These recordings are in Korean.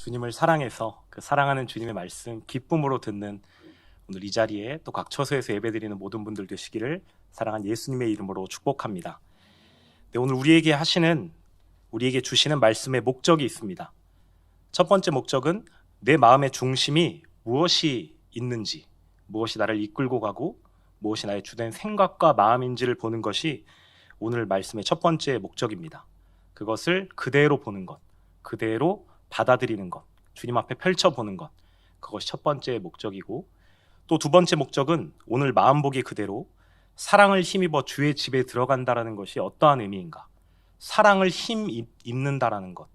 주님을 사랑해서 그 사랑하는 주님의 말씀 기쁨으로 듣는 오늘 이 자리에 또 각 처소에서 예배드리는 모든 분들 되시기를 사랑하는 예수님의 이름으로 축복합니다. 네, 오늘 우리에게 주시는 말씀의 목적이 있습니다. 첫 번째 목적은 내 마음의 중심이 무엇이 있는지, 무엇이 나를 이끌고 가고 무엇이 나의 주된 생각과 마음인지를 보는 것이 오늘 말씀의 첫 번째 목적입니다. 그것을 그대로 보는 것, 그대로 받아들이는 것, 주님 앞에 펼쳐보는 것, 그것이 첫 번째 목적이고, 또 두 번째 목적은 오늘 마음보기 그대로 사랑을 힘입어 주의 집에 들어간다라는 것이 어떠한 의미인가, 사랑을 힘입는다라는 것,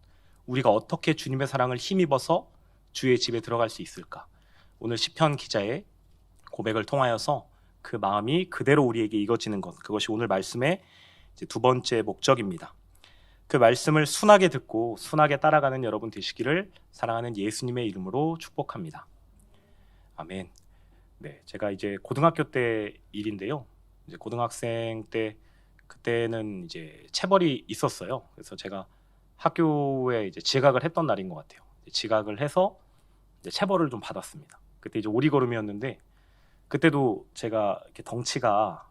우리가 어떻게 주님의 사랑을 힘입어서 주의 집에 들어갈 수 있을까. 오늘 시편 기자의 고백을 통하여서 그 마음이 그대로 우리에게 익어지는 것, 그것이 오늘 말씀의 두 번째 목적입니다. 그 말씀을 순하게 듣고 순하게 따라가는 여러분 되시기를 사랑하는 예수님의 이름으로 축복합니다. 아멘. 네, 제가 이제 고등학교 때 일인데요. 이제 고등학생 때 그때는 이제 체벌이 있었어요. 그래서 제가 학교에 이제 지각을 했던 날인 것 같아요. 지각을 해서 이제 체벌을 좀 받았습니다. 그때 이제 오리걸음이었는데 그때도 제가 이렇게 덩치가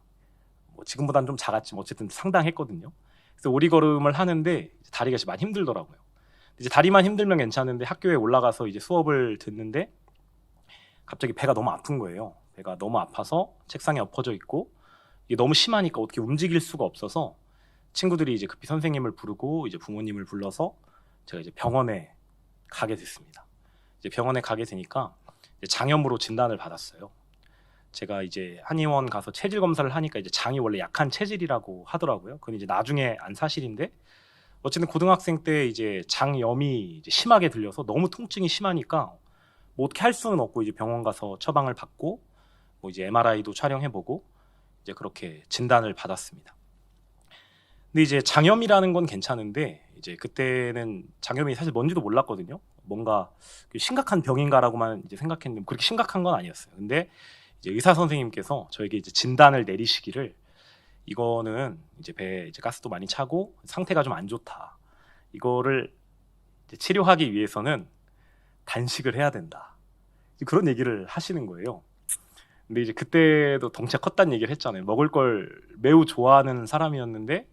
뭐 지금보다는 좀 작았지만 어쨌든 상당했거든요. 그래서 오리걸음을 하는데 다리가 많이 힘들더라고요. 이제 다리만 힘들면 괜찮은데 학교에 올라가서 이제 수업을 듣는데 갑자기 배가 너무 아픈 거예요. 배가 너무 아파서 책상에 엎어져 있고 이게 너무 심하니까 어떻게 움직일 수가 없어서 친구들이 이제 급히 선생님을 부르고 이제 부모님을 불러서 제가 이제 병원에 가게 됐습니다. 이제 병원에 가게 되니까 이제 장염으로 진단을 받았어요. 제가 이제 한의원 가서 체질 검사를 하니까 이제 장이 원래 약한 체질이라고 하더라고요. 그건 이제 나중에 안 사실인데 어쨌든 고등학생 때 이제 장염이 이제 심하게 들려서 너무 통증이 심하니까 뭐 어떻게 할 수는 없고 이제 병원 가서 처방을 받고 뭐 이제 MRI도 촬영해보고 이제 그렇게 진단을 받았습니다. 근데 이제 장염이라는 건 괜찮은데 이제 그때는 장염이 사실 뭔지도 몰랐거든요. 뭔가 심각한 병인가라고만 이제 생각했는데 그렇게 심각한 건 아니었어요. 근데 이제 의사 선생님께서 저에게 이제 진단을 내리시기를 이거는 이제 배에 이제 가스도 많이 차고 상태가 좀 안 좋다. 이거를 이제 치료하기 위해서는 단식을 해야 된다. 그런 얘기를 하시는 거예요. 근데 이제 그때도 덩치가 컸다는 얘기를 했잖아요. 먹을 걸 매우 좋아하는 사람이었는데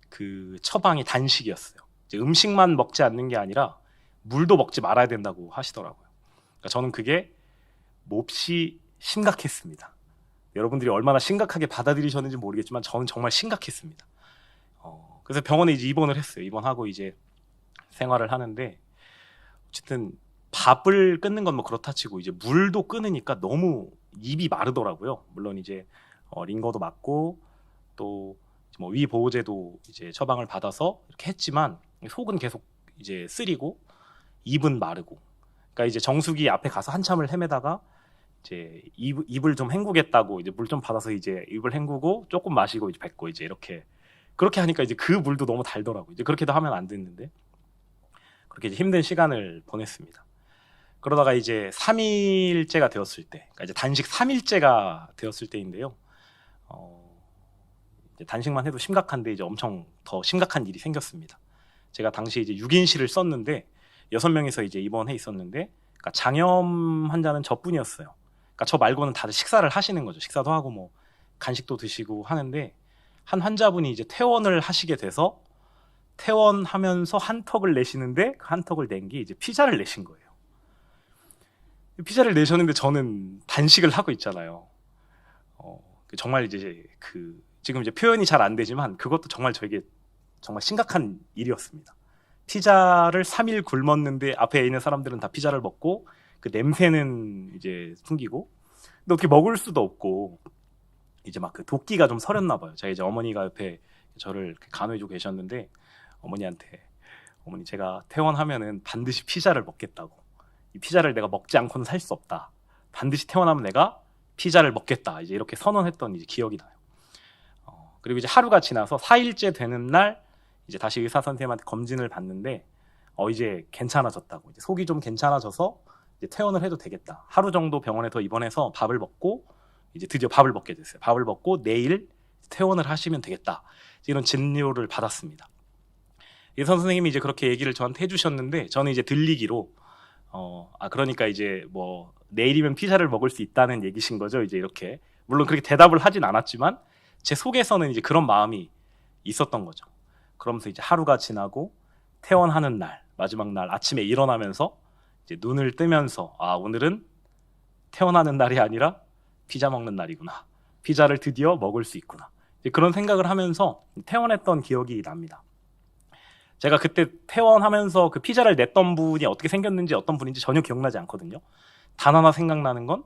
그 처방이 단식이었어요. 이제 음식만 먹지 않는 게 아니라 물도 먹지 말아야 된다고 하시더라고요. 그러니까 저는 그게 몹시 심각했습니다. 여러분들이 얼마나 심각하게 받아들이셨는지 모르겠지만 저는 정말 심각했습니다. 그래서 병원에 이제 입원을 했어요. 입원하고 이제 생활을 하는데 어쨌든 밥을 끊는 건 뭐 그렇다 치고 이제 물도 끊으니까 너무 입이 마르더라고요. 물론 이제 링거도 맞고 또 뭐 위 보호제도 이제 처방을 받아서 이렇게 했지만 속은 계속 이제 쓰리고 입은 마르고. 그러니까 이제 정수기 앞에 가서 한참을 헤매다가 이제 입을 좀 헹구겠다고 이제 물 좀 받아서 이제 입을 헹구고 조금 마시고 이제 뱉고 이제 이렇게 그렇게 하니까 이제 그 물도 너무 달더라고요. 이제 그렇게도 하면 안 됐는데 그렇게 이제 힘든 시간을 보냈습니다. 그러다가 이제 3일째가 되었을 때, 그러니까 이제 단식 3일째가 되었을 때인데요. 이제 단식만 해도 심각한데 이제 엄청 더 심각한 일이 생겼습니다. 제가 당시에 이제 6인실을 썼는데 6명이서 이제 입원해 있었는데 그러니까 장염 환자는 저뿐이었어요. 그러니까 저 말고는 다들 식사를 하시는 거죠. 식사도 하고 뭐 간식도 드시고 하는데 한 환자분이 이제 퇴원을 하시게 돼서 퇴원하면서 한턱을 내시는데 그 한턱을 낸 게 이제 피자를 내신 거예요. 피자를 내셨는데 저는 단식을 하고 있잖아요. 정말 이제 지금 이제 표현이 잘 안 되지만 그것도 정말 저에게 정말 심각한 일이었습니다. 피자를 3일 굶었는데 앞에 있는 사람들은 다 피자를 먹고 그 냄새는 이제 숨기고 근데 어떻게 먹을 수도 없고 이제 막 그 도끼가 좀 서렸나 봐요. 제가 이제 어머니가 옆에 저를 간호해주고 계셨는데 어머니 제가 퇴원하면은 반드시 피자를 먹겠다고 이 피자를 내가 먹지 않고는 살 수 없다. 반드시 퇴원하면 내가 피자를 먹겠다. 이제 이렇게 선언했던 이제 기억이 나요. 그리고 이제 하루가 지나서 4일째 되는 날 이제 다시 의사 선생님한테 검진을 받는데 이제 괜찮아졌다고 이제 속이 좀 괜찮아져서 이제 퇴원을 해도 되겠다. 하루 정도 병원에 더 입원해서 밥을 먹고 이제 드디어 밥을 먹게 됐어요. 밥을 먹고 내일 퇴원을 하시면 되겠다. 이런 진료를 받았습니다. 의사 선생님이 이제 그렇게 얘기를 저한테 해주셨는데 저는 이제 들리기로 그러니까 이제 뭐 내일이면 피자를 먹을 수 있다는 얘기신 거죠. 이제 이렇게 물론 그렇게 대답을 하진 않았지만 제 속에서는 이제 그런 마음이 있었던 거죠. 그러면서 이제 하루가 지나고 퇴원하는 날, 마지막 날 아침에 일어나면서 이제 눈을 뜨면서 오늘은 퇴원하는 날이 아니라 피자 먹는 날이구나. 피자를 드디어 먹을 수 있구나. 이제 그런 생각을 하면서 퇴원했던 기억이 납니다. 제가 그때 퇴원하면서 그 피자를 냈던 분이 어떻게 생겼는지 어떤 분인지 전혀 기억나지 않거든요. 단 하나 생각나는 건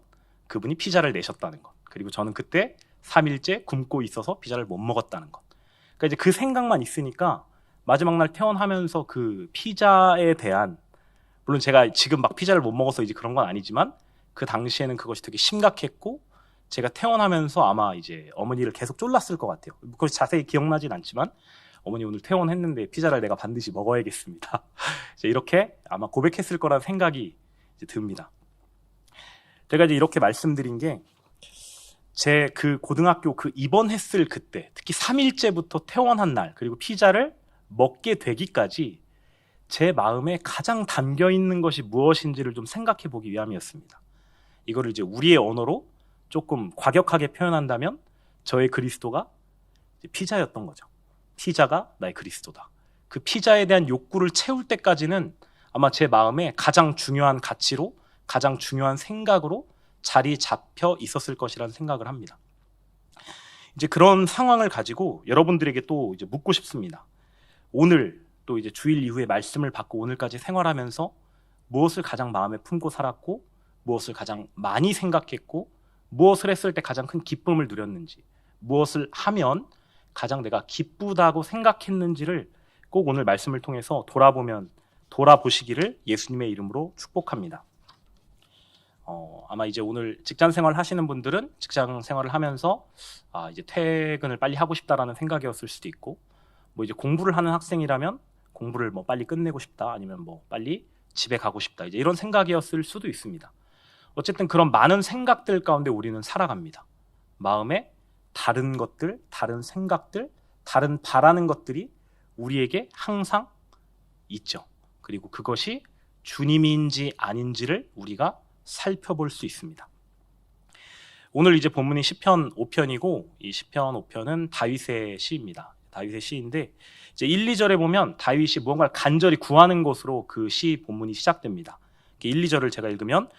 그분이 피자를 내셨다는 것. 그리고 저는 그때 3일째 굶고 있어서 피자를 못 먹었다는 것. 그러니까 이제 그 생각만 있으니까 마지막 날 퇴원하면서 그 피자에 대한, 물론 제가 지금 막 피자를 못 먹어서 이제 그런 건 아니지만 그 당시에는 그것이 되게 심각했고 제가 퇴원하면서 아마 이제 어머니를 계속 쫄랐을 것 같아요. 그것이 자세히 기억나진 않지만 어머니 오늘 퇴원했는데 피자를 내가 반드시 먹어야겠습니다. 이렇게 아마 고백했을 거라는 생각이 이제 듭니다. 제가 이제 이렇게 말씀드린 게 제 그 고등학교 그 입원했을 그때 특히 3일째부터 퇴원한 날 그리고 피자를 먹게 되기까지 제 마음에 가장 담겨 있는 것이 무엇인지를 좀 생각해 보기 위함이었습니다. 이거를 이제 우리의 언어로 조금 과격하게 표현한다면 저의 그리스도가 피자였던 거죠. 피자가 나의 그리스도다. 그 피자에 대한 욕구를 채울 때까지는 아마 제 마음에 가장 중요한 가치로 가장 중요한 생각으로 자리 잡혀 있었을 것이라는 생각을 합니다. 이제 그런 상황을 가지고 여러분들에게 또 이제 묻고 싶습니다. 오늘 또 이제 주일 이후에 말씀을 받고 오늘까지 생활하면서 무엇을 가장 마음에 품고 살았고 무엇을 가장 많이 생각했고 무엇을 했을 때 가장 큰 기쁨을 누렸는지 무엇을 하면 가장 내가 기쁘다고 생각했는지를 꼭 오늘 말씀을 통해서 돌아보시기를 예수님의 이름으로 축복합니다. 아마 이제 오늘 직장 생활 하시는 분들은 직장 생활을 하면서 이제 퇴근을 빨리 하고 싶다라는 생각이었을 수도 있고, 뭐 이제 공부를 하는 학생이라면 공부를 뭐 빨리 끝내고 싶다, 아니면 뭐 빨리 집에 가고 싶다, 이제 이런 생각이었을 수도 있습니다. 어쨌든 그런 많은 생각들 가운데 우리는 살아갑니다. 마음에 다른 것들, 다른 생각들, 다른 바라는 것들이 우리에게 항상 있죠. 그리고 그것이 주님인지 아닌지를 우리가 살펴볼 수 있습니다. 오늘 이제 본문이 시편 5편이고 이 시편 5편은 다윗의 시입니다. 다윗의 시인데 이제 1, 2절에 보면 다윗이 무언가를 간절히 구하는 것으로 그 시 본문이 시작됩니다. 1, 2절을 제가 읽으면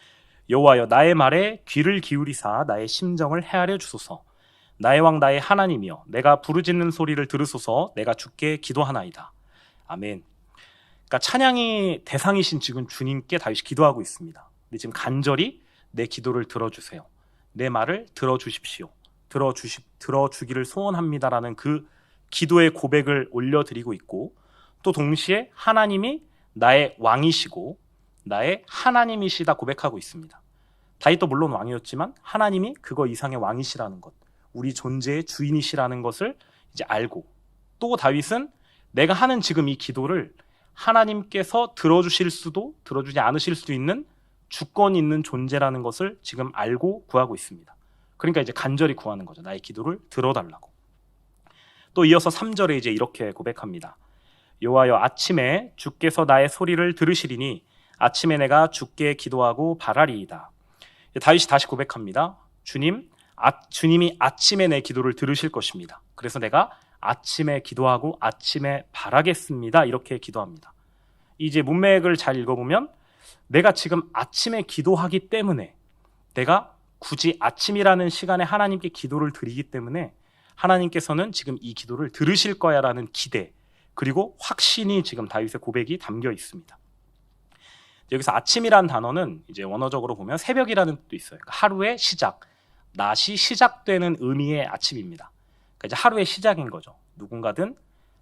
여호와여 나의 말에 귀를 기울이사 나의 심정을 헤아려 주소서. 나의 왕 나의 하나님이여 내가 부르짖는 소리를 들으소서. 내가 주께 기도하나이다. 아멘. 그러니까 찬양이 대상이신 지금 주님께 다윗이 기도하고 있습니다. 근데 지금 간절히 내 기도를 들어주세요. 내 말을 들어주십시오. 들어주기를 소원합니다라는 그 기도의 고백을 올려드리고 있고, 또 동시에 하나님이 나의 왕이시고 나의 하나님이시다 고백하고 있습니다. 다윗도 물론 왕이었지만 하나님이 그거 이상의 왕이시라는 것, 우리 존재의 주인이시라는 것을 이제 알고, 또 다윗은 내가 하는 지금 이 기도를 하나님께서 들어주실 수도 들어주지 않으실 수도 있는 주권이 있는 존재라는 것을 지금 알고 구하고 있습니다. 그러니까 이제 간절히 구하는 거죠. 나의 기도를 들어달라고. 또 이어서 3절에 이제 이렇게 고백합니다. 여호와여 아침에 주께서 나의 소리를 들으시리니 아침에 내가 주께 기도하고 바라리이다. 다윗이 다시 고백합니다. 주님이 아침에 내 기도를 들으실 것입니다. 그래서 내가 아침에 기도하고 아침에 바라겠습니다. 이렇게 기도합니다. 이제 문맥을 잘 읽어보면 내가 지금 아침에 기도하기 때문에, 내가 굳이 아침이라는 시간에 하나님께 기도를 드리기 때문에 하나님께서는 지금 이 기도를 들으실 거야 라는 기대, 그리고 확신이 지금 다윗의 고백이 담겨 있습니다. 여기서 아침이라는 단어는 이제 원어적으로 보면 새벽이라는 뜻도 있어요. 그러니까 하루의 시작, 낮이 시작되는 의미의 아침입니다. 그러니까 이제 하루의 시작인 거죠. 누군가든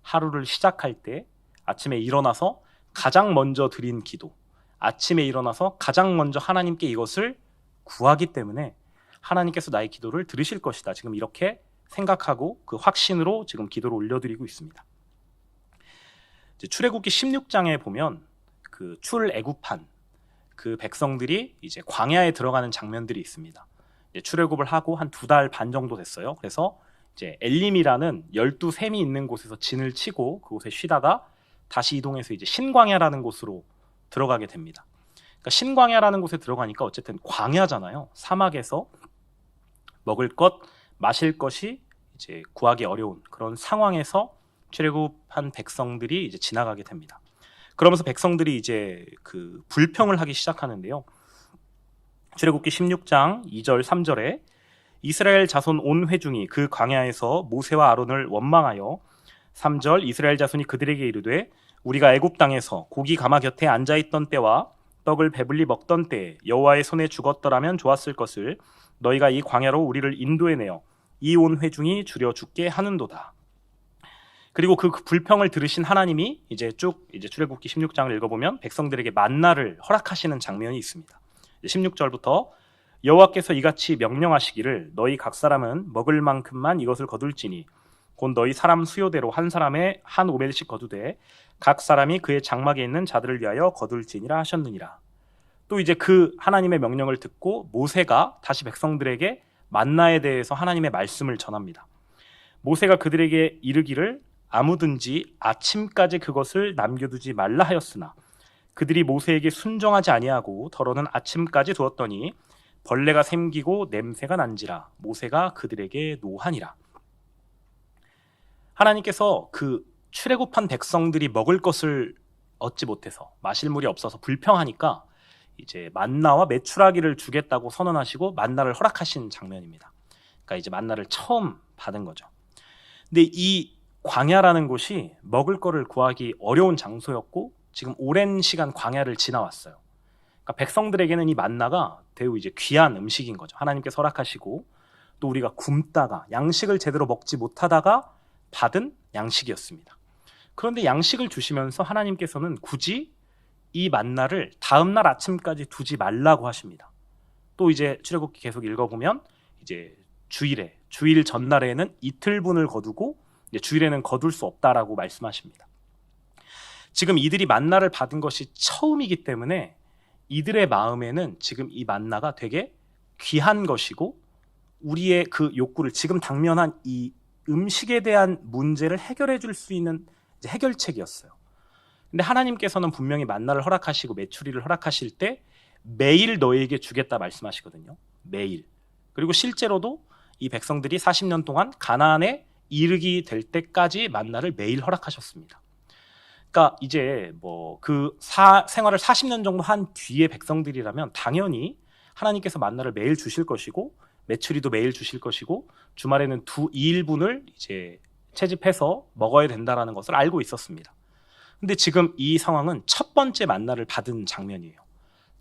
하루를 시작할 때 아침에 일어나서 가장 먼저 드린 기도, 아침에 일어나서 가장 먼저 하나님께 이것을 구하기 때문에 하나님께서 나의 기도를 들으실 것이다. 지금 이렇게 생각하고 그 확신으로 지금 기도를 올려드리고 있습니다. 이제 출애굽기 16장에 보면 그 출애굽한 그 백성들이 이제 광야에 들어가는 장면들이 있습니다. 이제 출애굽을 하고 한 2달 반 정도 됐어요. 그래서 이제 엘림이라는 12샘이 있는 곳에서 진을 치고 그곳에 쉬다가 다시 이동해서 이제 신광야라는 곳으로 들어가게 됩니다. 그러니까 그러니까 신광야라는 곳에 들어가니까 어쨌든 광야잖아요. 사막에서 먹을 것, 마실 것이 이제 구하기 어려운 그런 상황에서 출애굽한 백성들이 이제 지나가게 됩니다. 그러면서 백성들이 이제 그 불평을 하기 시작하는데요. 출애굽기 16장 2절 3절에 이스라엘 자손 온 회중이 그 광야에서 모세와 아론을 원망하여 3절 이스라엘 자손이 그들에게 이르되 우리가 애굽 땅에서 고기 가마 곁에 앉아있던 때와 떡을 배불리 먹던 때에 여호와의 손에 죽었더라면 좋았을 것을 너희가 이 광야로 우리를 인도해내어 이 온 회중이 줄여 죽게 하는도다. 그리고 그 불평을 들으신 하나님이 이제 출애굽기 16장을 읽어보면 백성들에게 만나를 허락하시는 장면이 있습니다. 16절부터 여호와께서 이같이 명령하시기를 너희 각 사람은 먹을 만큼만 이것을 거둘지니 곧 너희 사람 수요대로 한 사람에 한 오멜씩 거두되 각 사람이 그의 장막에 있는 자들을 위하여 거둘지니라 하셨느니라. 또 이제 그 하나님의 명령을 듣고 모세가 다시 백성들에게 만나에 대해서 하나님의 말씀을 전합니다. 모세가 그들에게 이르기를 아무든지 아침까지 그것을 남겨두지 말라 하였으나 그들이 모세에게 순종하지 아니하고 더러는 아침까지 두었더니 벌레가 생기고 냄새가 난지라 모세가 그들에게 노하니라. 하나님께서 그 출애굽한 백성들이 먹을 것을 얻지 못해서 마실 물이 없어서 불평하니까 이제 만나와 메추라기를 주겠다고 선언하시고 만나를 허락하신 장면입니다. 그러니까 이제 만나를 처음 받은 거죠. 근데 이 광야라는 곳이 먹을 거를 구하기 어려운 장소였고 지금 오랜 시간 광야를 지나왔어요. 그러니까 백성들에게는 이 만나가 매우 이제 귀한 음식인 거죠. 하나님께서 허락하시고 또 우리가 굶다가 양식을 제대로 먹지 못하다가 받은 양식이었습니다. 그런데 양식을 주시면서 하나님께서는 굳이 이 만나를 다음날 아침까지 두지 말라고 하십니다. 또 이제 출애굽기 계속 읽어보면 이제 주일 전날에는 이틀분을 거두고 이제 주일에는 거둘 수 없다라고 말씀하십니다. 지금 이들이 만나를 받은 것이 처음이기 때문에 이들의 마음에는 지금 이 만나가 되게 귀한 것이고 우리의 그 욕구를 지금 당면한 이 음식에 대한 문제를 해결해 줄 수 있는 이제 해결책이었어요. 근데 하나님께서는 분명히 만나를 허락하시고 메추리를 허락하실 때 매일 너에게 주겠다 말씀하시거든요. 매일. 그리고 실제로도 이 백성들이 40년 동안 가나안에 이르기 될 때까지 만나를 매일 허락하셨습니다. 그러니까 이제 뭐 그 생활을 40년 정도 한 뒤에 백성들이라면 당연히 하나님께서 만나를 매일 주실 것이고 메추리도 매일 주실 것이고 주말에는 2일분을 이제 채집해서 먹어야 된다라는 것을 알고 있었습니다. 근데 지금 이 상황은 첫 번째 만나를 받은 장면이에요.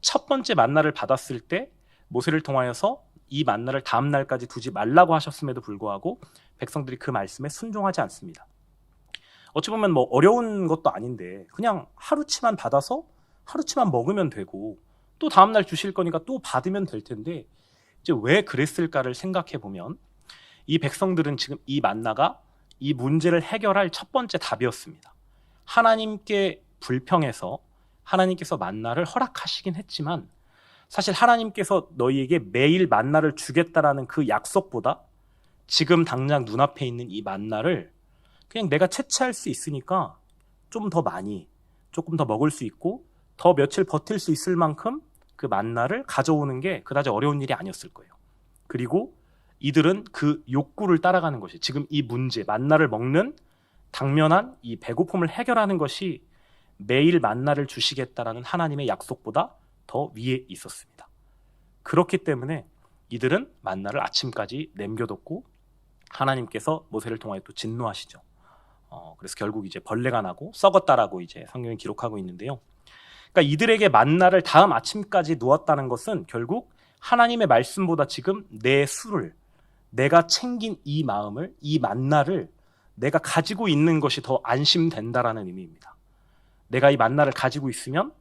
첫 번째 만나를 받았을 때 모세를 통하여서 이 만나를 다음 날까지 두지 말라고 하셨음에도 불구하고 백성들이 그 말씀에 순종하지 않습니다. 어찌 보면 뭐 어려운 것도 아닌데 그냥 하루치만 받아서 하루치만 먹으면 되고 또 다음 날 주실 거니까 또 받으면 될 텐데 이제 왜 그랬을까를 생각해 보면 이 백성들은 지금 이 만나가 이 문제를 해결할 첫 번째 답이었습니다. 하나님께 불평해서 하나님께서 만나를 허락하시긴 했지만 사실 하나님께서 너희에게 매일 만나를 주겠다라는 그 약속보다 지금 당장 눈앞에 있는 이 만나를 그냥 내가 채취할 수 있으니까 좀 더 많이 조금 더 먹을 수 있고 더 며칠 버틸 수 있을 만큼 그 만나를 가져오는 게 그다지 어려운 일이 아니었을 거예요. 그리고 이들은 그 욕구를 따라가는 것이 지금 이 문제 만나를 먹는 당면한 이 배고픔을 해결하는 것이 매일 만나를 주시겠다라는 하나님의 약속보다 더 위에 있었습니다. 그렇기 때문에 이들은 만나를 아침까지 남겨뒀고 하나님께서 모세를 통하여 또 진노하시죠. 그래서 결국 이제 벌레가 나고 썩었다라고 이제 성경이 기록하고 있는데요. 그러니까 이들에게 만나를 다음 아침까지 누웠다는 것은 결국 하나님의 말씀보다 지금 내 수를 내가 챙긴 이 마음을 이 만나를 내가 가지고 있는 것이 더 안심된다라는 의미입니다. 내가 이 만나를 가지고 있으면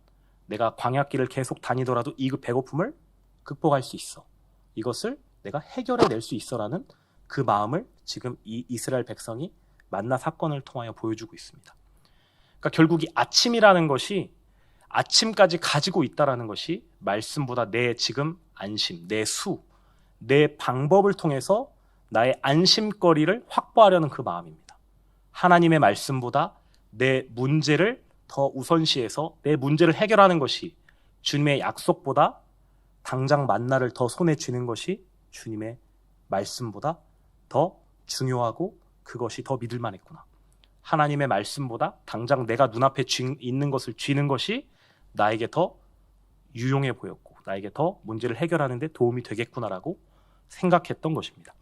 내가 광야길을 계속 다니더라도 이 배고픔을 극복할 수 있어. 이것을 내가 해결해낼 수 있어라는 그 마음을 지금 이 이스라엘 백성이 만나 사건을 통하여 보여주고 있습니다. 그러니까 결국 이 아침이라는 것이 아침까지 가지고 있다라는 것이 말씀보다 내 지금 안심, 내 수, 내 방법을 통해서 나의 안심거리를 확보하려는 그 마음입니다. 하나님의 말씀보다 내 문제를 더 우선시해서 내 문제를 해결하는 것이 주님의 약속보다 당장 만나를 더 손에 쥐는 것이 주님의 말씀보다 더 중요하고 그것이 더 믿을 만했구나. 하나님의 말씀보다 당장 내가 눈앞에 있는 것을 쥐는 것이 나에게 더 유용해 보였고 나에게 더 문제를 해결하는 데 도움이 되겠구나라고 생각했던 것입니다.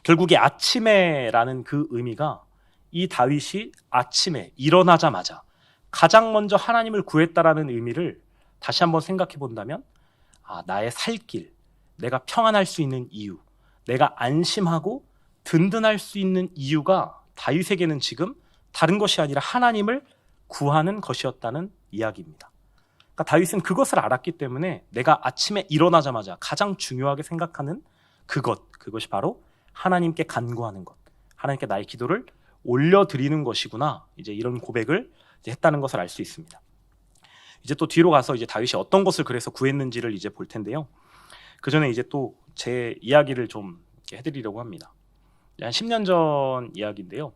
결국에 아침에라는 그 의미가 이 다윗이 아침에 일어나자마자 가장 먼저 하나님을 구했다라는 의미를 다시 한번 생각해 본다면 나의 살 길, 내가 평안할 수 있는 이유, 내가 안심하고 든든할 수 있는 이유가 다윗에게는 지금 다른 것이 아니라 하나님을 구하는 것이었다는 이야기입니다. 그러니까 다윗은 그것을 알았기 때문에 내가 아침에 일어나자마자 가장 중요하게 생각하는 그것이 바로 하나님께 간구하는 것, 하나님께 나의 기도를 올려드리는 것이구나. 이제 이런 고백을 이제 했다는 것을 알 수 있습니다. 이제 또 뒤로 가서 이제 다윗이 어떤 것을 그래서 구했는지를 이제 볼 텐데요. 그 전에 이제 또 제 이야기를 좀 해드리려고 합니다. 한 10년 전 이야기인데요.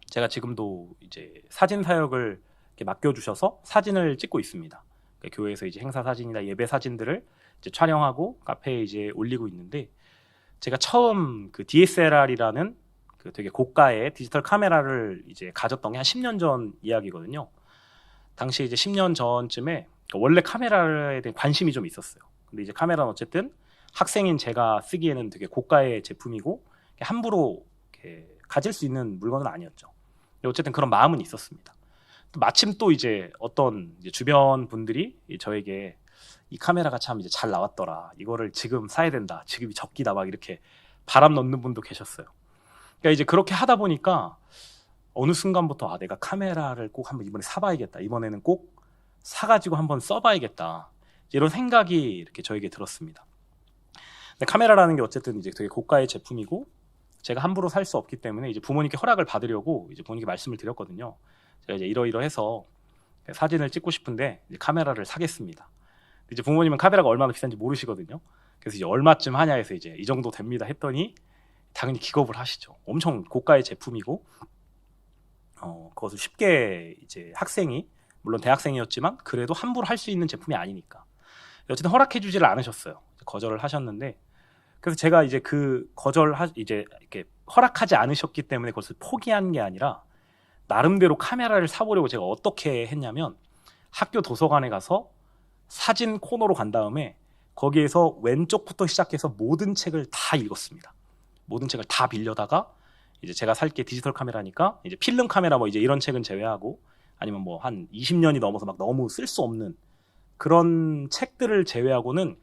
제가 지금도 이제 사진 사역을 이렇게 맡겨주셔서 사진을 찍고 있습니다. 그러니까 교회에서 이제 행사 사진이나 예배 사진들을 이제 촬영하고 카페에 이제 올리고 있는데, 제가 처음 그 DSLR이라는 그 되게 고가의 디지털 카메라를 이제 가졌던 게 한 10년 전 이야기거든요. 당시 이제 10년 전쯤에 원래 카메라에 대한 관심이 좀 있었어요. 근데 이제 카메라는 어쨌든 학생인 제가 쓰기에는 되게 고가의 제품이고 함부로 이렇게 가질 수 있는 물건은 아니었죠. 어쨌든 그런 마음은 있었습니다. 또 마침 또 이제 어떤 이제 주변 분들이 저에게 이 카메라가 참 이제 잘 나왔더라, 이거를 지금 사야 된다, 지금이 적기다, 막 이렇게 바람 넣는 분도 계셨어요. 그러니까 이제 그렇게 하다 보니까 어느 순간부터 내가 카메라를 꼭 한번 이번에 사봐야겠다, 이번에는 꼭 사가지고 한번 써봐야겠다, 이런 생각이 이렇게 저에게 들었습니다. 근데 카메라라는 게 어쨌든 이제 되게 고가의 제품이고 제가 함부로 살 수 없기 때문에 이제 부모님께 허락을 받으려고 이제 부모님께 말씀을 드렸거든요. 제가 이제 이러이러해서 사진을 찍고 싶은데 이제 카메라를 사겠습니다. 이제 부모님은 카메라가 얼마나 비싼지 모르시거든요. 그래서 이제 얼마쯤 하냐 해서 이제 이 정도 됩니다 했더니 당연히 기겁을 하시죠. 엄청 고가의 제품이고 그것을 쉽게 이제 학생이, 물론 대학생이었지만 그래도 함부로 할 수 있는 제품이 아니니까 어쨌든 허락해주지를 않으셨어요. 거절을 하셨는데, 그래서 제가 이제 이제 이렇게 허락하지 않으셨기 때문에 그것을 포기한 게 아니라 나름대로 카메라를 사보려고 제가 어떻게 했냐면, 학교 도서관에 가서 사진 코너로 간 다음에 거기에서 왼쪽부터 시작해서 모든 책을 다 읽었습니다. 모든 책을 다 빌려다가 이제 제가 살 게 디지털 카메라니까 이제 필름 카메라 뭐 이제 이런 책은 제외하고, 아니면 뭐 한 20년이 넘어서 막 너무 쓸 수 없는 그런 책들을 제외하고는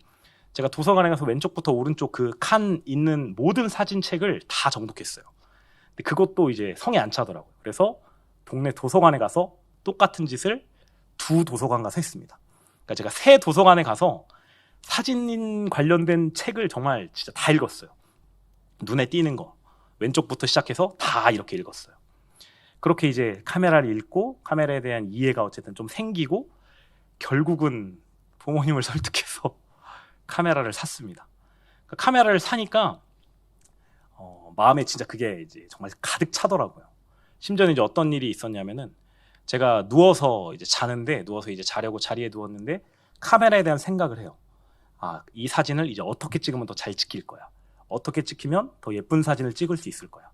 제가 도서관에 가서 왼쪽부터 오른쪽 그 칸 있는 모든 사진책을 다 정독했어요. 근데 그것도 이제 성에 안 차더라고요. 그래서 동네 도서관에 가서 똑같은 짓을 2 도서관 가서 했습니다. 그러니까 제가 3 도서관에 가서 사진 관련된 책을 정말 진짜 다 읽었어요. 눈에 띄는 거 왼쪽부터 시작해서 다 이렇게 읽었어요. 그렇게 이제 카메라를 읽고 카메라에 대한 이해가 어쨌든 좀 생기고 결국은 부모님을 설득해서 카메라를 샀습니다. 카메라를 사니까 마음에 진짜 그게 이제 정말 가득 차더라고요. 심지어는 이제 어떤 일이 있었냐면은, 제가 누워서 이제 자려고 자리에 누웠는데 카메라에 대한 생각을 해요. 이 사진을 이제 어떻게 찍으면 더 잘 찍힐 거야, 어떻게 찍히면 더 예쁜 사진을 찍을 수 있을 거야,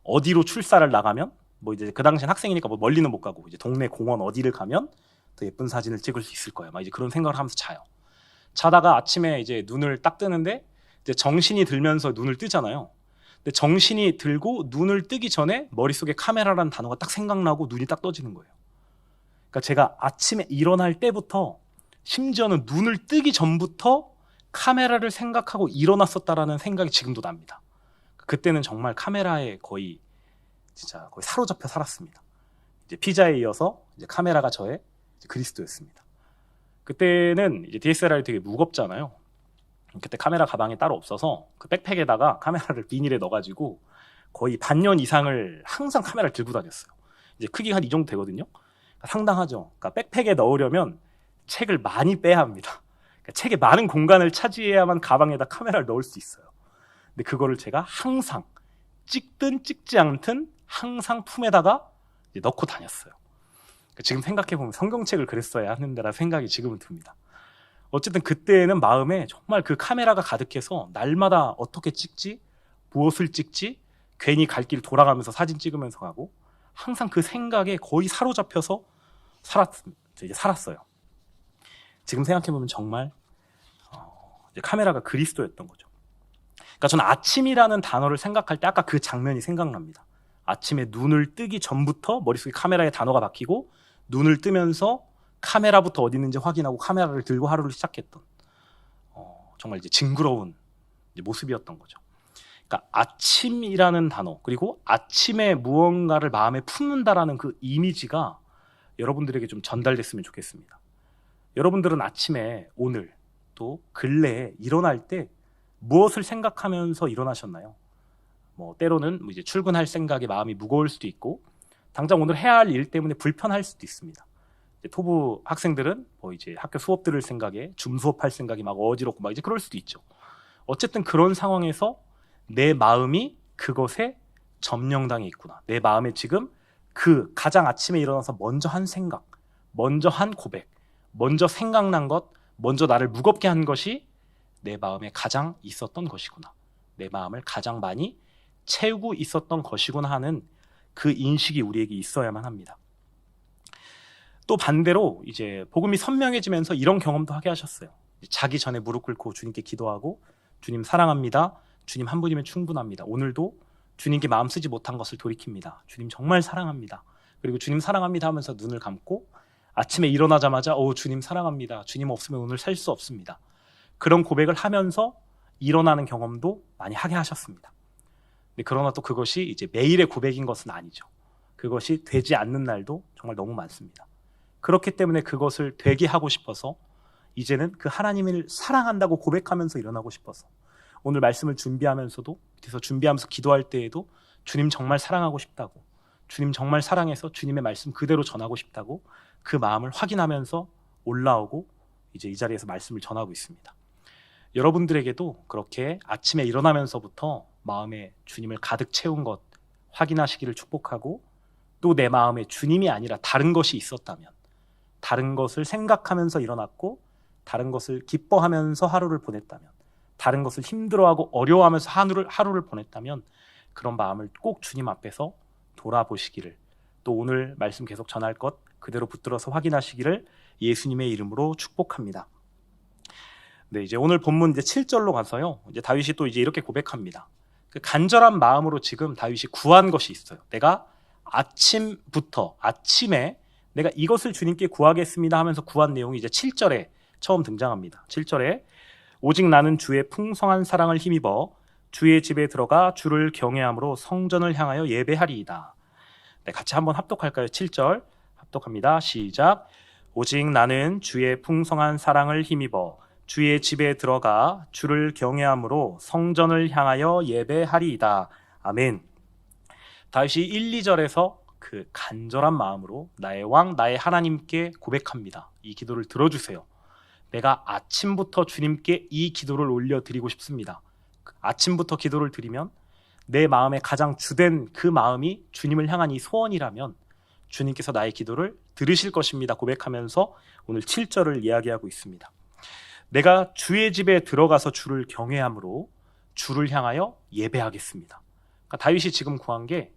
어디로 출사를 나가면, 뭐 이제 그 당시엔 학생이니까 뭐 멀리는 못 가고 이제 동네 공원 어디를 가면 더 예쁜 사진을 찍을 수 있을 거야, 막 이제 그런 생각을 하면서 자요. 자다가 아침에 이제 눈을 딱 뜨는데 이제 정신이 들면서 눈을 뜨잖아요. 근데 정신이 들고 눈을 뜨기 전에 머릿속에 카메라라는 단어가 딱 생각나고 눈이 딱 떠지는 거예요. 그러니까 제가 아침에 일어날 때부터, 심지어는 눈을 뜨기 전부터 카메라를 생각하고 일어났었다라는 생각이 지금도 납니다. 그때는 정말 카메라에 거의 사로잡혀 살았습니다. 이제 피자에 이어서 이제 카메라가 저의 이제 그리스도였습니다. 그때는 이제 DSLR이 되게 무겁잖아요. 그때 카메라 가방이 따로 없어서 그 백팩에다가 카메라를 비닐에 넣어가지고 거의 반년 이상을 항상 카메라를 들고 다녔어요. 이제 크기가 한 이 정도 되거든요. 상당하죠. 그러니까 백팩에 넣으려면 책을 많이 빼야 합니다. 그러니까 책에 많은 공간을 차지해야만 가방에다 카메라를 넣을 수 있어요. 근데 그거를 제가 항상 찍든 찍지 않든 항상 품에다가 넣고 다녔어요. 지금 생각해보면 성경책을 그랬어야 하는데라 생각이 지금은 듭니다. 어쨌든 그때는 마음에 정말 그 카메라가 가득해서 날마다 어떻게 찍지? 무엇을 찍지? 괜히 갈 길 돌아가면서 사진 찍으면서 가고 항상 그 생각에 거의 사로잡혀서 살았어요. 지금 생각해보면 정말 이제 카메라가 그리스도였던 거죠. 그러니까 저는 아침이라는 단어를 생각할 때 아까 그 장면이 생각납니다. 아침에 눈을 뜨기 전부터 머릿속에 카메라의 단어가 박히고 눈을 뜨면서 카메라부터 어디 있는지 확인하고 카메라를 들고 하루를 시작했던 정말 이제 징그러운 이제 모습이었던 거죠. 그러니까 아침이라는 단어 그리고 아침에 무언가를 마음에 품는다라는 그 이미지가 여러분들에게 좀 전달됐으면 좋겠습니다. 여러분들은 아침에 오늘 또 근래에 일어날 때 무엇을 생각하면서 일어나셨나요? 때로는 이제 출근할 생각에 마음이 무거울 수도 있고 당장 오늘 해야 할 일 때문에 불편할 수도 있습니다. 토부 학생들은 이제 학교 수업 들을 생각에 줌 수업할 생각이 막 어지럽고 막 이제 그럴 수도 있죠. 어쨌든 그런 상황에서 내 마음이 그것에 점령당해 있구나. 내 마음에 지금 그 가장 아침에 일어나서 먼저 한 생각, 먼저 한 고백, 먼저 생각난 것, 먼저 나를 무겁게 한 것이 내 마음에 가장 있었던 것이구나. 내 마음을 가장 많이 채우고 있었던 것이구나 하는 그 인식이 우리에게 있어야만 합니다. 또 반대로 이제 복음이 선명해지면서 이런 경험도 하게 하셨어요. 자기 전에 무릎 꿇고 주님께 기도하고 주님 사랑합니다. 주님 한 분이면 충분합니다. 오늘도 주님께 마음 쓰지 못한 것을 돌이킵니다. 주님 정말 사랑합니다. 그리고 주님 사랑합니다 하면서 눈을 감고 아침에 일어나자마자 주님 사랑합니다. 주님 없으면 오늘 살 수 없습니다. 그런 고백을 하면서 일어나는 경험도 많이 하게 하셨습니다. 그러나 또 그것이 이제 매일의 고백인 것은 아니죠. 그것이 되지 않는 날도 정말 너무 많습니다. 그렇기 때문에 그것을 되게 하고 싶어서 이제는 그 하나님을 사랑한다고 고백하면서 일어나고 싶어서 오늘 말씀을 준비하면서도 그래서 준비하면서 기도할 때에도 주님 정말 사랑하고 싶다고 주님 정말 사랑해서 주님의 말씀 그대로 전하고 싶다고 그 마음을 확인하면서 올라오고 이제 이 자리에서 말씀을 전하고 있습니다. 여러분들에게도 그렇게 아침에 일어나면서부터 마음에 주님을 가득 채운 것 확인하시기를 축복하고 또 내 마음에 주님이 아니라 다른 것이 있었다면 다른 것을 생각하면서 일어났고 다른 것을 기뻐하면서 하루를 보냈다면 다른 것을 힘들어하고 어려워하면서 하루를 보냈다면 그런 마음을 꼭 주님 앞에서 돌아보시기를 또 오늘 말씀 계속 전할 것 그대로 붙들어서 확인하시기를 예수님의 이름으로 축복합니다. 네, 이제 오늘 본문 이제 7절로 가서요. 이제 다윗이 또 이제 이렇게 고백합니다. 그 간절한 마음으로 지금 다윗이 구한 것이 있어요. 내가 아침에 내가 이것을 주님께 구하겠습니다 하면서 구한 내용이 이제 7절에 처음 등장합니다. 7절에 오직 나는 주의 풍성한 사랑을 힘입어 주의 집에 들어가 주를 경외함으로 성전을 향하여 예배하리이다. 네, 같이 한번 합독할까요? 7절 합독합니다. 시작. 오직 나는 주의 풍성한 사랑을 힘입어 주의 집에 들어가 주를 경외함으로 성전을 향하여 예배하리이다. 아멘. 다윗이 1, 2절에서 그 간절한 마음으로 나의 왕, 나의 하나님께 고백합니다. 이 기도를 들어주세요. 내가 아침부터 주님께 이 기도를 올려드리고 싶습니다. 아침부터 기도를 드리면 내 마음에 가장 주된 그 마음이 주님을 향한 이 소원이라면 주님께서 나의 기도를 들으실 것입니다. 고백하면서 오늘 7절을 이야기하고 있습니다. 내가 주의 집에 들어가서 주를 경외함으로 주를 향하여 예배하겠습니다. 그러니까 다윗이 지금 구한 게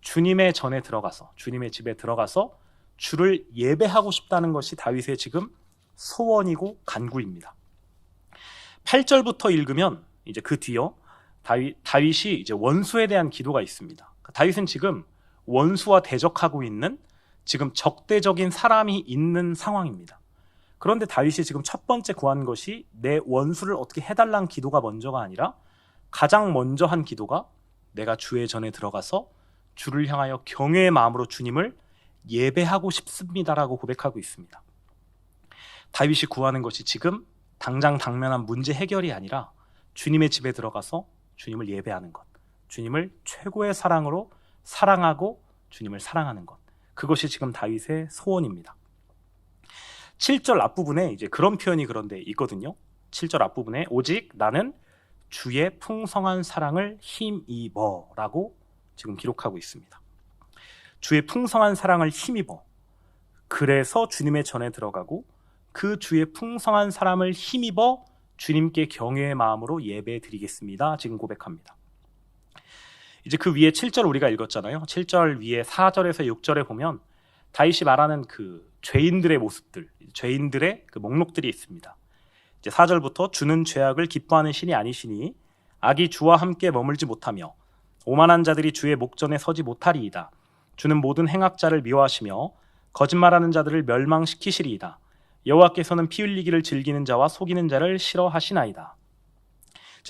주님의 전에 들어가서 주님의 집에 들어가서 주를 예배하고 싶다는 것이 다윗의 지금 소원이고 간구입니다. 8절부터 읽으면 이제 그 뒤요 다윗이 이제 원수에 대한 기도가 있습니다. 다윗은 지금 원수와 대적하고 있는 지금 적대적인 사람이 있는 상황입니다. 그런데 다윗이 지금 첫 번째 구한 것이 내 원수를 어떻게 해달라는 기도가 먼저가 아니라 가장 먼저 한 기도가 내가 주의 전에 들어가서 주를 향하여 경외의 마음으로 주님을 예배하고 싶습니다라고 고백하고 있습니다. 다윗이 구하는 것이 지금 당장 당면한 문제 해결이 아니라 주님의 집에 들어가서 주님을 예배하는 것, 주님을 최고의 사랑으로 사랑하고 주님을 사랑하는 것, 그것이 지금 다윗의 소원입니다. 7절 앞부분에 이제 그런 표현이 그런데 있거든요. 7절 앞부분에 오직 나는 주의 풍성한 사랑을 힘입어라고 지금 기록하고 있습니다. 주의 풍성한 사랑을 힘입어. 그래서 주님의 전에 들어가고 그 주의 풍성한 사람을 힘입어 주님께 경외의 마음으로 예배 드리겠습니다. 지금 고백합니다. 이제 그 위에 7절 우리가 읽었잖아요. 7절 위에 4절에서 6절에 보면 다윗이 말하는 그 죄인들의 모습들, 죄인들의 그 목록들이 있습니다. 이제 4절부터 주는 죄악을 기뻐하는 신이 아니시니 악이 주와 함께 머물지 못하며 오만한 자들이 주의 목전에 서지 못하리이다. 주는 모든 행악자를 미워하시며 거짓말하는 자들을 멸망시키시리이다. 여호와께서는 피 흘리기를 즐기는 자와 속이는 자를 싫어하시나이다.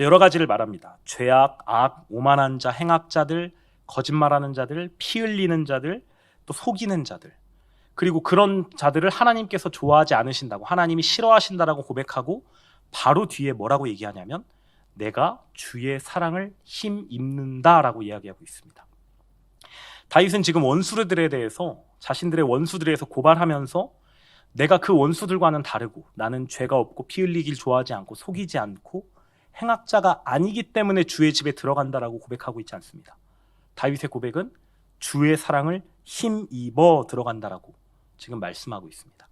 여러 가지를 말합니다. 죄악, 악, 오만한 자, 행악자들, 거짓말하는 자들, 피 흘리는 자들, 또 속이는 자들, 그리고 그런 자들을 하나님께서 좋아하지 않으신다고, 하나님이 싫어하신다라고 고백하고 바로 뒤에 뭐라고 얘기하냐면 내가 주의 사랑을 힘입는다라고 이야기하고 있습니다. 다윗은 지금 원수들에 대해서, 자신들의 원수들에 대해서 고발하면서 내가 그 원수들과는 다르고 나는 죄가 없고 피 흘리길 좋아하지 않고 속이지 않고 행악자가 아니기 때문에 주의 집에 들어간다라고 고백하고 있지 않습니다. 다윗의 고백은 주의 사랑을 힘입어 들어간다라고 지금 말씀하고 있습니다.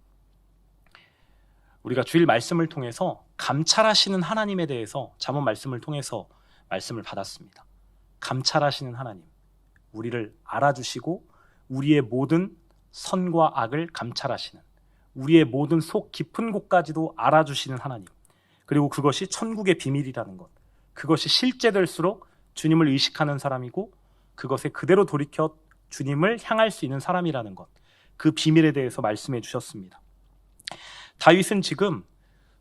우리가 주일 말씀을 통해서 감찰하시는 하나님에 대해서 잠언 말씀을 통해서 말씀을 받았습니다. 감찰하시는 하나님, 우리를 알아주시고 우리의 모든 선과 악을 감찰하시는, 우리의 모든 속 깊은 곳까지도 알아주시는 하나님, 그리고 그것이 천국의 비밀이라는 것, 그것이 실제될수록 주님을 의식하는 사람이고 그것에 그대로 돌이켜 주님을 향할 수 있는 사람이라는 것, 그 비밀에 대해서 말씀해 주셨습니다. 다윗은 지금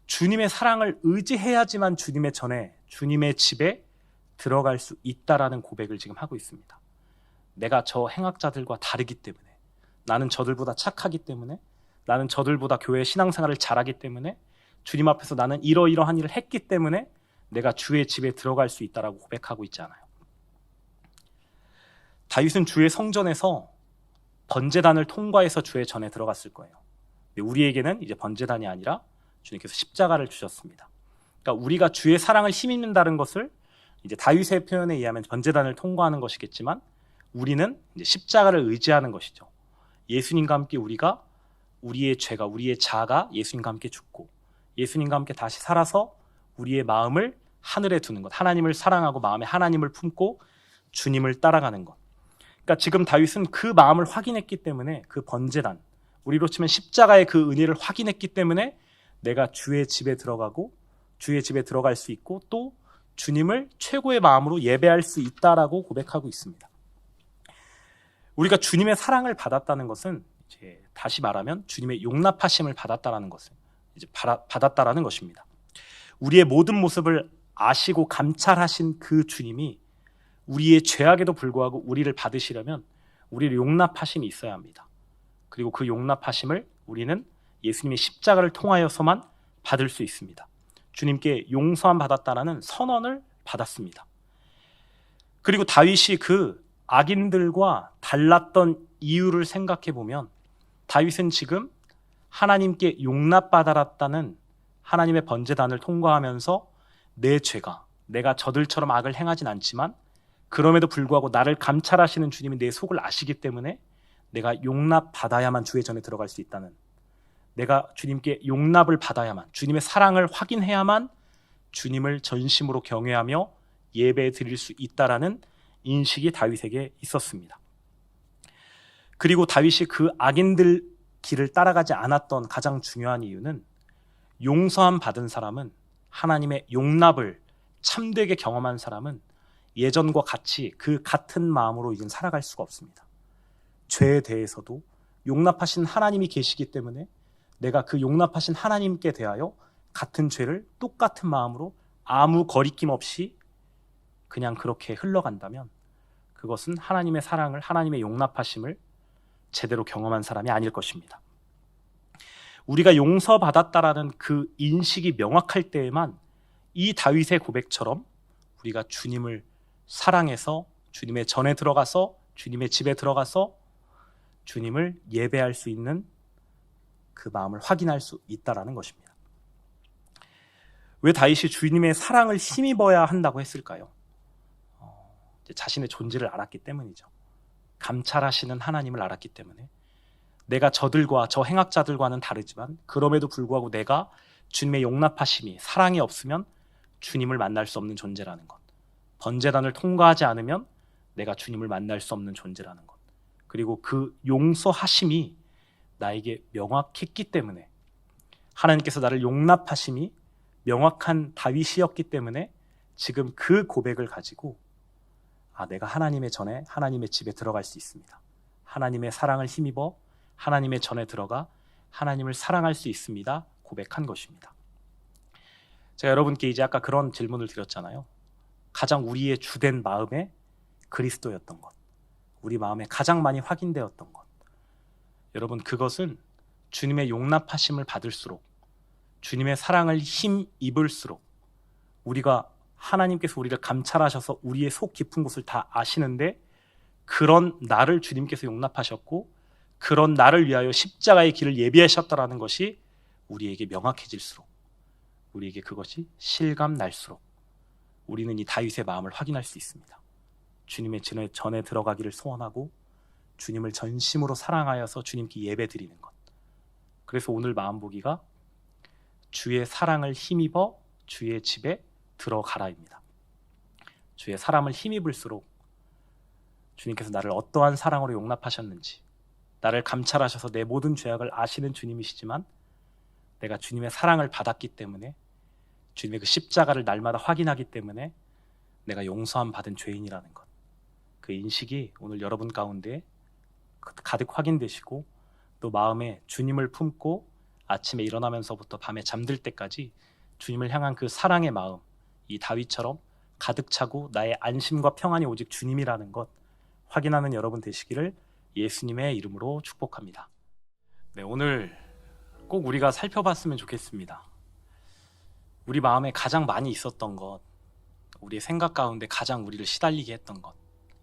주님의 사랑을 의지해야지만 주님의 전에, 주님의 집에 들어갈 수 있다라는 고백을 지금 하고 있습니다. 내가 저 행악자들과 다르기 때문에, 나는 저들보다 착하기 때문에, 나는 저들보다 교회 신앙생활을 잘하기 때문에, 주님 앞에서 나는 이러이러한 일을 했기 때문에 내가 주의 집에 들어갈 수 있다라고 고백하고 있잖아요. 다윗은 주의 성전에서 번제단을 통과해서 주의 전에 들어갔을 거예요. 우리에게는 이제 번제단이 아니라 주님께서 십자가를 주셨습니다. 그러니까 우리가 주의 사랑을 힘입는다는 것을 이제 다윗의 표현에 의하면 번제단을 통과하는 것이겠지만 우리는 이제 십자가를 의지하는 것이죠. 예수님과 함께 우리가 우리의 죄가, 우리의 자아가 예수님과 함께 죽고 예수님과 함께 다시 살아서 우리의 마음을 하늘에 두는 것, 하나님을 사랑하고 마음에 하나님을 품고 주님을 따라가는 것. 그러니까 지금 다윗은 그 마음을 확인했기 때문에, 그 번제단, 우리로 치면 십자가의 그 은혜를 확인했기 때문에 내가 주의 집에 들어가고 주의 집에 들어갈 수 있고 또 주님을 최고의 마음으로 예배할 수 있다라고 고백하고 있습니다. 우리가 주님의 사랑을 받았다는 것은 이제 다시 말하면 주님의 용납하심을 받았다라는 것을 이제 받았다라는 것입니다. 우리의 모든 모습을 아시고 감찰하신 그 주님이 우리의 죄악에도 불구하고 우리를 받으시려면 우리를 용납하심이 있어야 합니다. 그리고 그 용납하심을 우리는 예수님의 십자가를 통하여서만 받을 수 있습니다. 주님께 용서함 받았다라는 선언을 받았습니다. 그리고 다윗이 그 악인들과 달랐던 이유를 생각해 보면 다윗은 지금 하나님께 용납받았다는 하나님의 번제단을 통과하면서 내 죄가, 내가 저들처럼 악을 행하진 않지만 그럼에도 불구하고 나를 감찰하시는 주님이 내 속을 아시기 때문에 내가 용납받아야만 주의 전에 들어갈 수 있다는, 내가 주님께 용납을 받아야만, 주님의 사랑을 확인해야만 주님을 전심으로 경외하며 예배 드릴 수 있다라는 인식이 다윗에게 있었습니다. 그리고 다윗이 그 악인들 길을 따라가지 않았던 가장 중요한 이유는 용서함 받은 사람은, 하나님의 용납을 참되게 경험한 사람은 예전과 같이 그 같은 마음으로 이젠 살아갈 수가 없습니다. 죄에 대해서도 용납하신 하나님이 계시기 때문에 내가 그 용납하신 하나님께 대하여 같은 죄를 똑같은 마음으로 아무 거리낌 없이 그냥 그렇게 흘러간다면 그것은 하나님의 사랑을, 하나님의 용납하심을 제대로 경험한 사람이 아닐 것입니다. 우리가 용서받았다라는 그 인식이 명확할 때에만 이 다윗의 고백처럼 우리가 주님을 사랑해서 주님의 전에 들어가서 주님의 집에 들어가서 주님을 예배할 수 있는 그 마음을 확인할 수 있다라는 것입니다. 왜 다윗이 주님의 사랑을 힘입어야 한다고 했을까요? 자신의 존재를 알았기 때문이죠. 감찰하시는 하나님을 알았기 때문에, 내가 저들과 저 행악자들과는 다르지만 그럼에도 불구하고 내가 주님의 용납하심이 사랑이 없으면 주님을 만날 수 없는 존재라는 것. 번제단을 통과하지 않으면 내가 주님을 만날 수 없는 존재라는 것. 그리고 그 용서하심이 나에게 명확했기 때문에 하나님께서 나를 용납하심이 명확한 다윗이었기 때문에 지금 그 고백을 가지고 내가 하나님의 전에 하나님의 집에 들어갈 수 있습니다. 하나님의 사랑을 힘입어 하나님의 전에 들어가 하나님을 사랑할 수 있습니다. 고백한 것입니다. 제가 여러분께 이제 아까 그런 질문을 드렸잖아요. 가장 우리의 주된 마음에 그리스도였던 것, 우리 마음에 가장 많이 확인되었던 것, 여러분 그것은 주님의 용납하심을 받을수록 주님의 사랑을 힘입을수록 우리가 하나님께서 우리를 감찰하셔서 우리의 속 깊은 곳을 다 아시는데 그런 나를 주님께서 용납하셨고 그런 나를 위하여 십자가의 길을 예비하셨다라는 것이 우리에게 명확해질수록 우리에게 그것이 실감날수록 우리는 이 다윗의 마음을 확인할 수 있습니다. 주님의 전에 들어가기를 소원하고 주님을 전심으로 사랑하여서 주님께 예배드리는 것. 그래서 오늘 마음보기가 주의 사랑을 힘입어 주의 집에 들어가라입니다. 주의 사랑을 힘입을수록 주님께서 나를 어떠한 사랑으로 용납하셨는지, 나를 감찰하셔서 내 모든 죄악을 아시는 주님이시지만 내가 주님의 사랑을 받았기 때문에 주님의 그 십자가를 날마다 확인하기 때문에 내가 용서함 받은 죄인이라는 것, 그 인식이 오늘 여러분 가운데 가득 확인되시고 또 마음에 주님을 품고 아침에 일어나면서부터 밤에 잠들 때까지 주님을 향한 그 사랑의 마음, 이 다윗처럼 가득 차고 나의 안심과 평안이 오직 주님이라는 것 확인하는 여러분 되시기를 예수님의 이름으로 축복합니다. 네, 오늘 꼭 우리가 살펴봤으면 좋겠습니다. 우리 마음에 가장 많이 있었던 것, 우리의 생각 가운데 가장 우리를 시달리게 했던 것,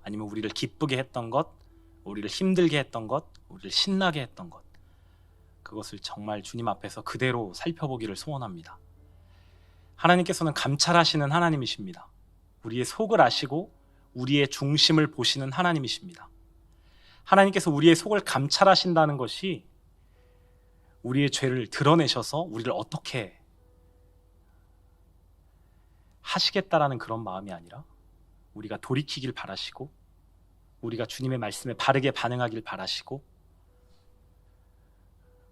아니면 우리를 기쁘게 했던 것, 우리를 힘들게 했던 것, 우리를 신나게 했던 것, 그것을 정말 주님 앞에서 그대로 살펴보기를 소원합니다. 하나님께서는 감찰하시는 하나님이십니다. 우리의 속을 아시고 우리의 중심을 보시는 하나님이십니다. 하나님께서 우리의 속을 감찰하신다는 것이 우리의 죄를 드러내셔서 우리를 어떻게 하시겠다라는 그런 마음이 아니라 우리가 돌이키길 바라시고 우리가 주님의 말씀에 바르게 반응하길 바라시고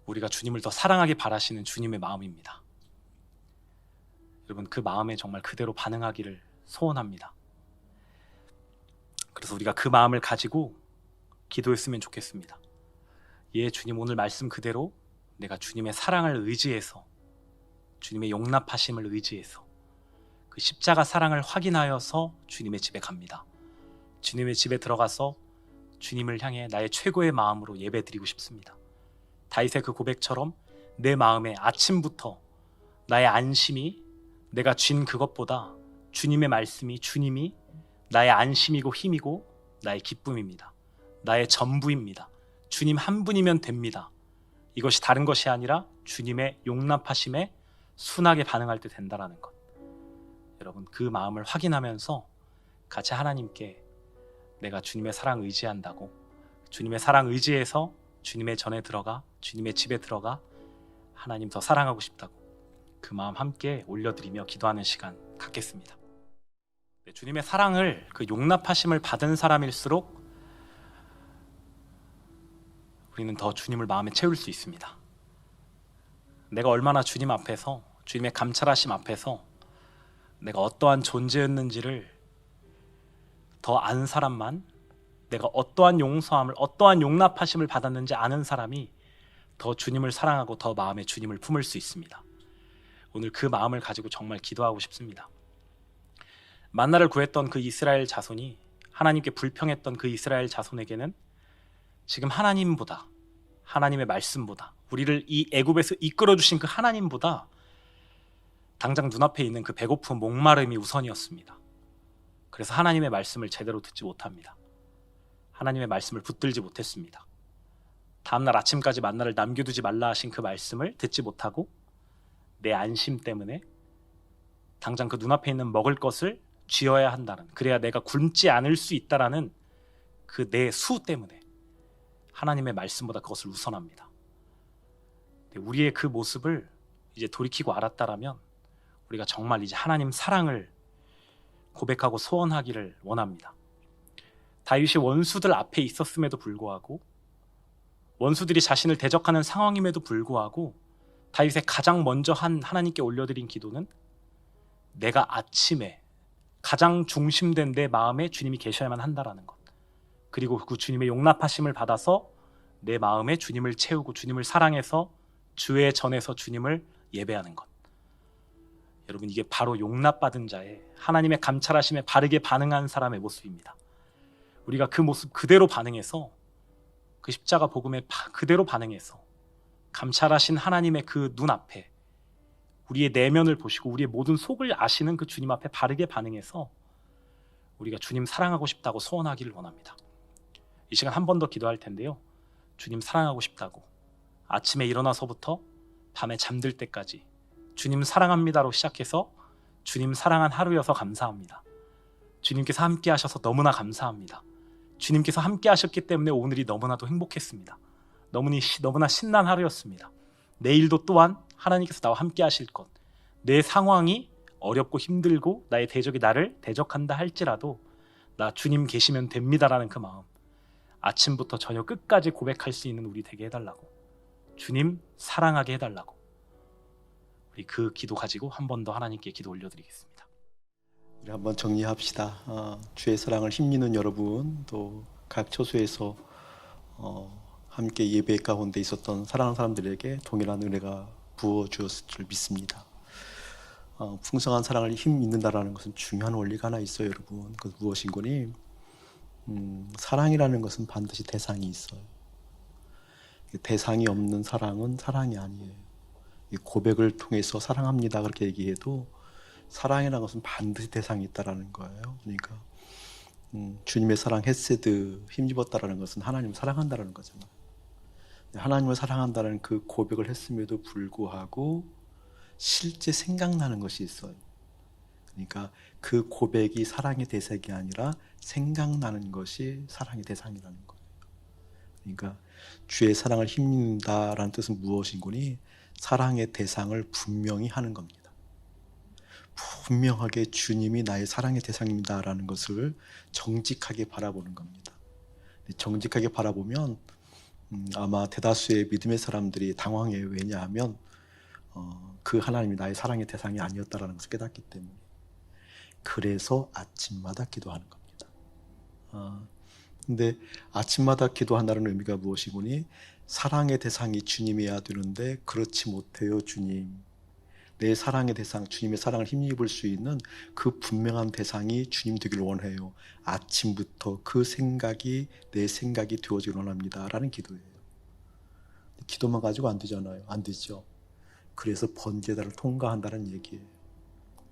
우리가 주님을 더 사랑하길 바라시는 주님의 마음입니다. 여러분 그 마음에 정말 그대로 반응하기를 소원합니다. 그래서 우리가 그 마음을 가지고 기도했으면 좋겠습니다. 예, 주님 오늘 말씀 그대로 내가 주님의 사랑을 의지해서 주님의 용납하심을 의지해서 그 십자가 사랑을 확인하여서 주님의 집에 갑니다. 주님의 집에 들어가서 주님을 향해 나의 최고의 마음으로 예배드리고 싶습니다. 다윗의 그 고백처럼 내 마음에 아침부터 나의 안심이 내가 쥔 그것보다 주님의 말씀이 주님이 나의 안심이고 힘이고 나의 기쁨입니다. 나의 전부입니다. 주님 한 분이면 됩니다. 이것이 다른 것이 아니라 주님의 용납하심에 순하게 반응할 때 된다라는 것. 여러분 그 마음을 확인하면서 같이 하나님께 내가 주님의 사랑 의지한다고 주님의 사랑 의지해서 주님의 전에 들어가 주님의 집에 들어가 하나님 더 사랑하고 싶다고 그 마음 함께 올려드리며 기도하는 시간 갖겠습니다. 네, 주님의 사랑을 그 용납하심을 받은 사람일수록 우리는 더 주님을 마음에 채울 수 있습니다. 내가 얼마나 주님 앞에서 주님의 감찰하심 앞에서 내가 어떠한 존재였는지를 더 아는 사람만 내가 어떠한 용서함을 어떠한 용납하심을 받았는지 아는 사람이 더 주님을 사랑하고 더 마음에 주님을 품을 수 있습니다. 오늘 그 마음을 가지고 정말 기도하고 싶습니다. 만나를 구했던 그 이스라엘 자손이 하나님께 불평했던 그 이스라엘 자손에게는 지금 하나님보다 하나님의 말씀보다 우리를 이 애굽에서 이끌어주신 그 하나님보다 당장 눈앞에 있는 그 배고픔 목마름이 우선이었습니다. 그래서 하나님의 말씀을 제대로 듣지 못합니다. 하나님의 말씀을 붙들지 못했습니다. 다음날 아침까지 만나를 남겨두지 말라 하신 그 말씀을 듣지 못하고 내 안심 때문에 당장 그 눈앞에 있는 먹을 것을 쥐어야 한다는, 그래야 내가 굶지 않을 수 있다라는 그 내 수 때문에 하나님의 말씀보다 그것을 우선합니다. 우리의 그 모습을 이제 돌이키고 알았다라면 우리가 정말 이제 하나님 사랑을 고백하고 소원하기를 원합니다. 다윗이 원수들 앞에 있었음에도 불구하고, 원수들이 자신을 대적하는 상황임에도 불구하고 다윗의 가장 먼저 하나님께 올려드린 기도는 내가 아침에 가장 중심된 내 마음에 주님이 계셔야만 한다라는 것, 그리고 그 주님의 용납하심을 받아서 내 마음에 주님을 채우고 주님을 사랑해서 주의 전에서 주님을 예배하는 것. 여러분, 이게 바로 용납받은 자의 하나님의 감찰하심에 바르게 반응한 사람의 모습입니다. 우리가 그 모습 그대로 반응해서, 그 십자가 복음에 그대로 반응해서 감찰하신 하나님의 그 눈앞에 우리의 내면을 보시고 우리의 모든 속을 아시는 그 주님 앞에 바르게 반응해서 우리가 주님 사랑하고 싶다고 소원하기를 원합니다. 이 시간 한 번 더 기도할 텐데요, 주님 사랑하고 싶다고 아침에 일어나서부터 밤에 잠들 때까지 주님 사랑합니다로 시작해서 주님 사랑한 하루여서 감사합니다. 주님께서 함께 하셔서 너무나 감사합니다. 주님께서 함께 하셨기 때문에 오늘이 너무나도 행복했습니다. 너무나 신난 하루였습니다. 내일도 또한 하나님께서 나와 함께 하실 것, 내 상황이 어렵고 힘들고 나의 대적이 나를 대적한다 할지라도 나 주님 계시면 됩니다라는 그 마음, 아침부터 저녁 끝까지 고백할 수 있는 우리 되게 해달라고, 주님 사랑하게 해달라고, 우리 그 기도 가지고 한 번 더 하나님께 기도 올려드리겠습니다. 우리 한번 정리합시다. 주의 사랑을 힘입는 여러분, 또 각 처소에서 함께 예배 가운데 있었던 사랑하는 사람들에게 동일한 은혜가 부어주었을 줄 믿습니다. 풍성한 사랑을 힘입는다라는 것은 중요한 원리가 하나 있어요, 여러분. 그것은 무엇인 거니? 사랑이라는 것은 반드시 대상이 있어요. 대상이 없는 사랑은 사랑이 아니에요. 고백을 통해서 사랑합니다 그렇게 얘기해도 사랑이라는 것은 반드시 대상이 있다라는 거예요. 그러니까 주님의 사랑 헤세드 힘입었다라는 것은 하나님을 사랑한다라는 거잖아요. 하나님을 사랑한다는 그 고백을 했음에도 불구하고 실제 생각나는 것이 있어요. 그러니까 그 고백이 사랑의 대상이 아니라 생각나는 것이 사랑의 대상이라는 거예요. 그러니까 주의 사랑을 힘입는다라는 뜻은 무엇인 거니? 사랑의 대상을 분명히 하는 겁니다. 분명하게 주님이 나의 사랑의 대상입니다라는 것을 정직하게 바라보는 겁니다. 정직하게 바라보면 아마 대다수의 믿음의 사람들이 당황해요. 왜냐하면 그 하나님이 나의 사랑의 대상이 아니었다라는 것을 깨닫기 때문에. 그래서 아침마다 기도하는 겁니다. 근데 아침마다 기도한다는 의미가 무엇이고니? 사랑의 대상이 주님이어야 되는데 그렇지 못해요, 주님. 내 사랑의 대상, 주님의 사랑을 힘입을 수 있는 그 분명한 대상이 주님 되기를 원해요. 아침부터 그 생각이 내 생각이 되어지길 원합니다 라는 기도예요. 기도만 가지고 안 되잖아요. 안 되죠. 그래서 번제단을 통과한다는 얘기예요.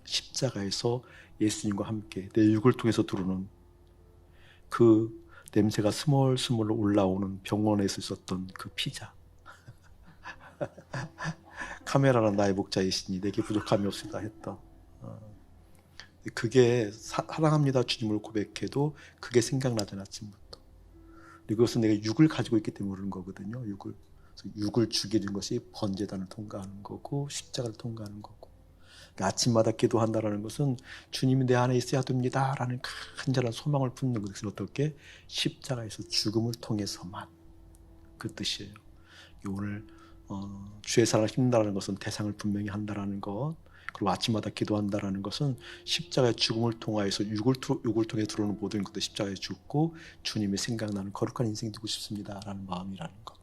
십자가에서 예수님과 함께 내 육을 통해서 들어오는 그 냄새가 스멀스멀 올라오는 병원에서 있었던 그 피자. 카메라는 나의 목자이시니 내게 부족함이 없으다 했던. 그게 사랑합니다 주님을 고백해도 그게 생각나잖아, 아침부터. 이것은 내가 육을 가지고 있기 때문에 그런 거거든요. 육을 죽이는 것이 번제단을 통과하는 거고 십자가를 통과하는 거고. 그러니까 아침마다 기도한다는 것은 주님이 내 안에 있어야 됩니다 라는 간절한 소망을 품는 것은 어떻게? 십자가에서 죽음을 통해서만. 그 뜻이에요. 오늘 주의 사랑을 힘다라는 것은 대상을 분명히 한다라는 것, 그리고 아침마다 기도한다라는 것은 십자가의 죽음을 통하여서 육을 통해 들어오는 모든 것들 십자가에 죽고 주님의 생각나는 거룩한 인생 되고 싶습니다라는 마음이라는 것.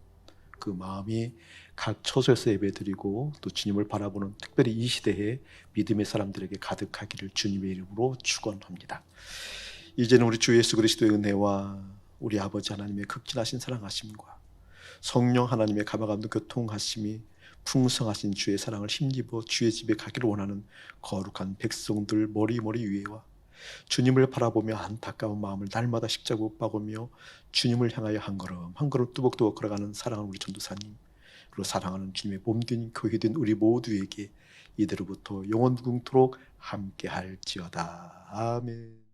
그 마음이 각 처소에서 예배드리고 또 주님을 바라보는 특별히 이 시대에 믿음의 사람들에게 가득하기를 주님의 이름으로 축원합니다. 이제는 우리 주 예수 그리스도의 은혜와 우리 아버지 하나님의 극진하신 사랑하심과 성령 하나님의 감화감동 교통하심이 풍성하신 주의 사랑을 힘입어 주의 집에 가기를 원하는 거룩한 백성들 머리 위에와 주님을 바라보며 안타까운 마음을 날마다 십자가 못 박으며 주님을 향하여 한 걸음 뚜벅뚜벅 걸어가는 사랑하는 우리 전도사님, 그리고 사랑하는 주님의 몸된 교회된 우리 모두에게 이대로부터 영원 무궁토록 함께 할지어다. 아멘.